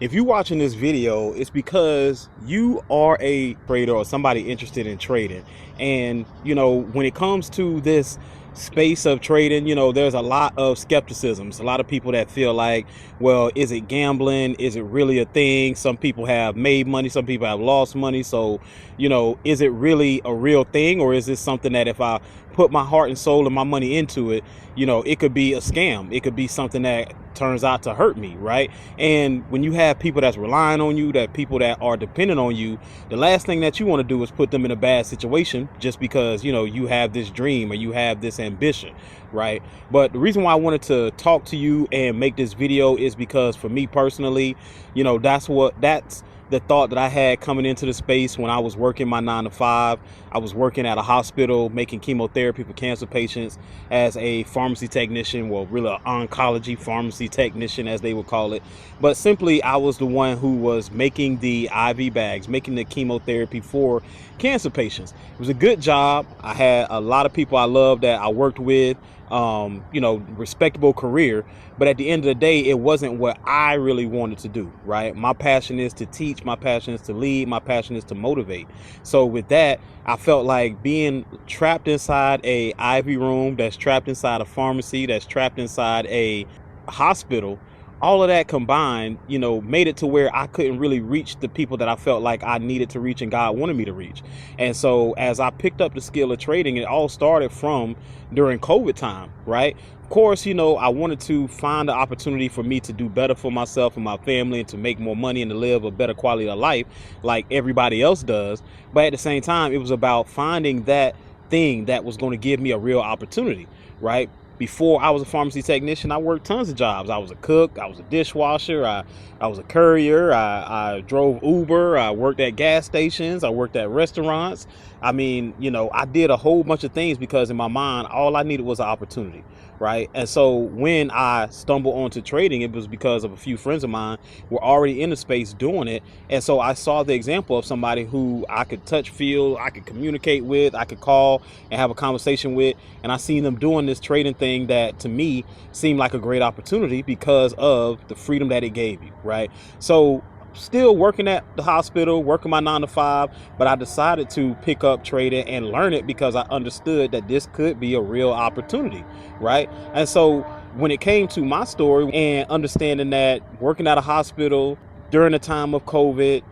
If you're watching this video, it's because you are a trader or somebody interested in trading. And, when it comes to this space of trading, there's a lot of skepticism. A lot of people that feel like, well, is it gambling? Is it really a thing? Some people have made money. Some people have lost money. So, is it really a real thing? Or is this something that if I put my heart and soul and my money into it, it could be a scam. It could be something that turns out to hurt me, right? And when you have people that's relying on you, that people that are dependent on you, the last thing that you want to do is put them in a bad situation just because, you have this dream or you have this ambition, right? But the reason why I wanted to talk to you and make this video is because for me personally, that's the thought that I had coming into the space when I was working my 9 to 5. I was working at a hospital making chemotherapy for cancer patients as a pharmacy technician, well, really an oncology pharmacy technician, as they would call it. But simply, I was the one who was making the IV bags, making the chemotherapy for cancer patients. It was a good job. I had a lot of people I loved that I worked with. Respectable career. But at the end of the day, it wasn't what I really wanted to do, right? My passion is to teach. My passion is to lead. My passion is to motivate. So with that, I felt like being trapped inside a IV room, that's trapped inside a pharmacy, that's trapped inside a hospital, all of that combined, made it to where I couldn't really reach the people that I felt like I needed to reach and God wanted me to reach. And so as I picked up the skill of trading, it all started from during COVID time, right? Of course, I wanted to find the opportunity for me to do better for myself and my family and to make more money and to live a better quality of life like everybody else does. But at the same time, it was about finding that thing that was going to give me a real opportunity, right? Before I was a pharmacy technician, I worked tons of jobs. I was a cook, I was a dishwasher, I was a courier, I drove Uber, I worked at gas stations, I worked at restaurants. I did a whole bunch of things because in my mind, all I needed was an opportunity, right? And so when I stumbled onto trading, it was because of a few friends of mine were already in the space doing it. And so I saw the example of somebody who I could touch, feel, I could communicate with, I could call and have a conversation with. And I seen them doing this trading thing that to me seemed like a great opportunity because of the freedom that it gave you, right? So still working at the hospital, working my 9 to 5, but I decided to pick up trading and learn it because I understood that this could be a real opportunity, right? And so when it came to my story and understanding that working at a hospital during the time of COVID,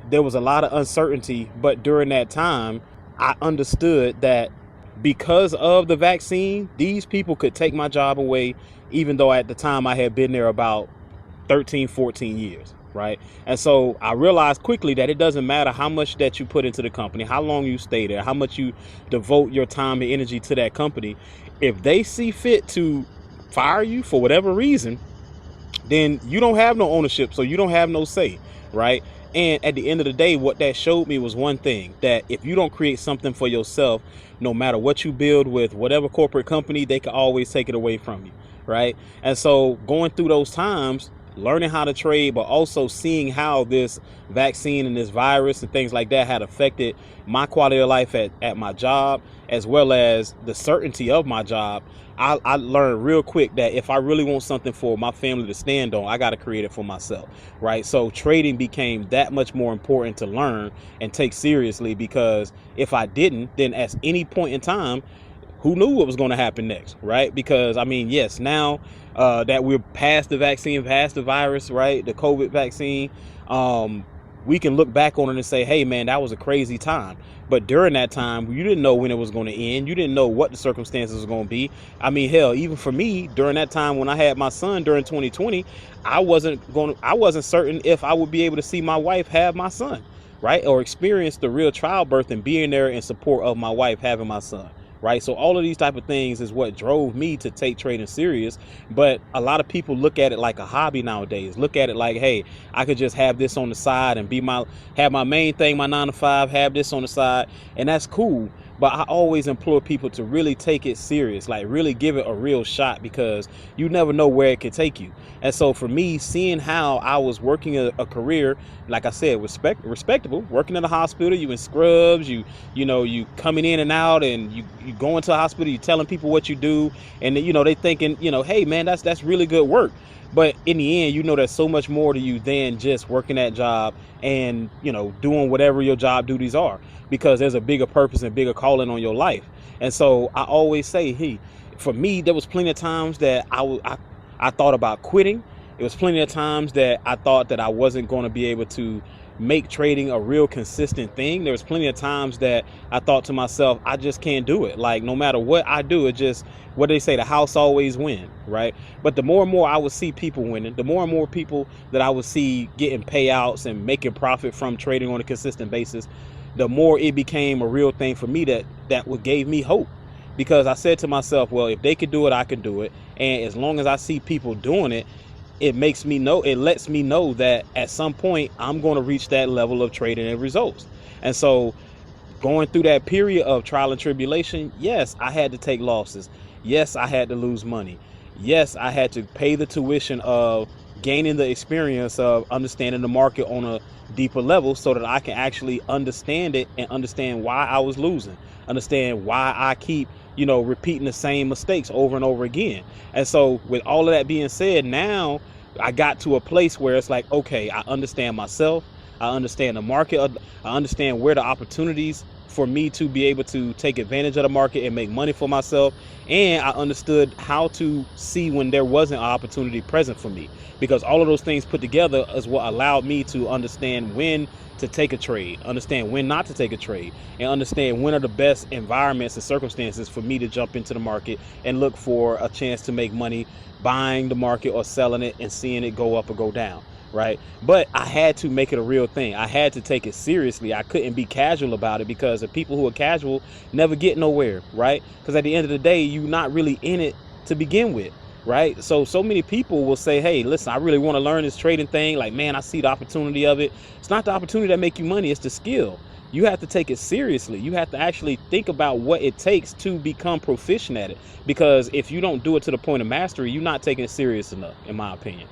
there was a lot of uncertainty, but during that time, I understood that because of the vaccine, these people could take my job away, even though at the time I had been there about 13, 14 years. Right. And so I realized quickly that it doesn't matter how much that you put into the company, how long you stay there, how much you devote your time and energy to that company. If they see fit to fire you for whatever reason, then you don't have no ownership. So you don't have no say. Right. And at the end of the day, what that showed me was one thing, that if you don't create something for yourself, no matter what you build with whatever corporate company, they can always take it away from you. Right. And so going through those times, learning how to trade, but also seeing how this vaccine and this virus and things like that had affected my quality of life at my job, as well as the certainty of my job, I learned real quick that if I really want something for my family to stand on, I got to create it for myself, right? So trading became that much more important to learn and take seriously, because if I didn't, then at any point in time, who knew what was going to happen next, right? Because yes, now that we're past the vaccine, past the virus, right, the COVID vaccine, we can look back on it and say, hey, man, that was a crazy time. But during that time, you didn't know when it was going to end. You didn't know what the circumstances were going to be. Hell, even for me, during that time when I had my son during 2020, I wasn't certain if I would be able to see my wife have my son, right, or experience the real childbirth and being there in support of my wife having my son. Right. So all of these type of things is what drove me to take trading serious. But a lot of people look at it like a hobby nowadays. Look at it like, hey, I could just have this on the side and have my main thing, my 9 to 5, have this on the side. And that's cool. But I always implore people to really take it serious, like really give it a real shot, because you never know where it could take you. And so for me, seeing how I was working a career, like I said, respectable, working in a hospital, you in scrubs, you coming in and out, and you going to a hospital, you telling people what you do, and they thinking, hey man, that's really good work. But in the end, you know, there's so much more to you than just working that job and, you know, doing whatever your job duties are, because there's a bigger purpose and bigger calling on your life. And so I always say, hey, for me, there was plenty of times that I thought about quitting. It was plenty of times that I thought that I wasn't going to be able to make trading a real consistent thing. There was plenty of times that I thought to myself, I just can't do it. Like, no matter what I do, it just, what they say, the house always win, right? But the more and more I would see people winning, the more and more people that I would see getting payouts and making profit from trading on a consistent basis, the more it became a real thing for me, that what gave me hope. Because I said to myself, well, if they could do it, I can do it. And as long as I see people doing it, it lets me know that at some point I'm going to reach that level of trading and results. And so going through that period of trial and tribulation, yes, I had to take losses. Yes, I had to lose money. Yes, I had to pay the tuition of gaining the experience of understanding the market on a deeper level, so that I can actually understand it and understand why I was losing, understand why I keep, you know, repeating the same mistakes over and over again. And so with all of that being said, now I got to a place where it's like, okay, I understand myself, I understand the market, I understand where the opportunities for me to be able to take advantage of the market and make money for myself. And I understood how to see when there wasn't an opportunity present for me, because all of those things put together is what allowed me to understand when to take a trade, understand when not to take a trade, and understand when are the best environments and circumstances for me to jump into the market and look for a chance to make money buying the market or selling it and seeing it go up or go down. Right. But I had to make it a real thing. I had to take it seriously. I couldn't be casual about it, because the people who are casual never get nowhere. Right. Because at the end of the day, you're not really in it to begin with. Right. So many people will say, hey, listen, I really want to learn this trading thing. Like, man, I see the opportunity of it. It's not the opportunity that make you money. It's the skill. You have to take it seriously. You have to actually think about what it takes to become proficient at it. Because if you don't do it to the point of mastery, you're not taking it serious enough, in my opinion.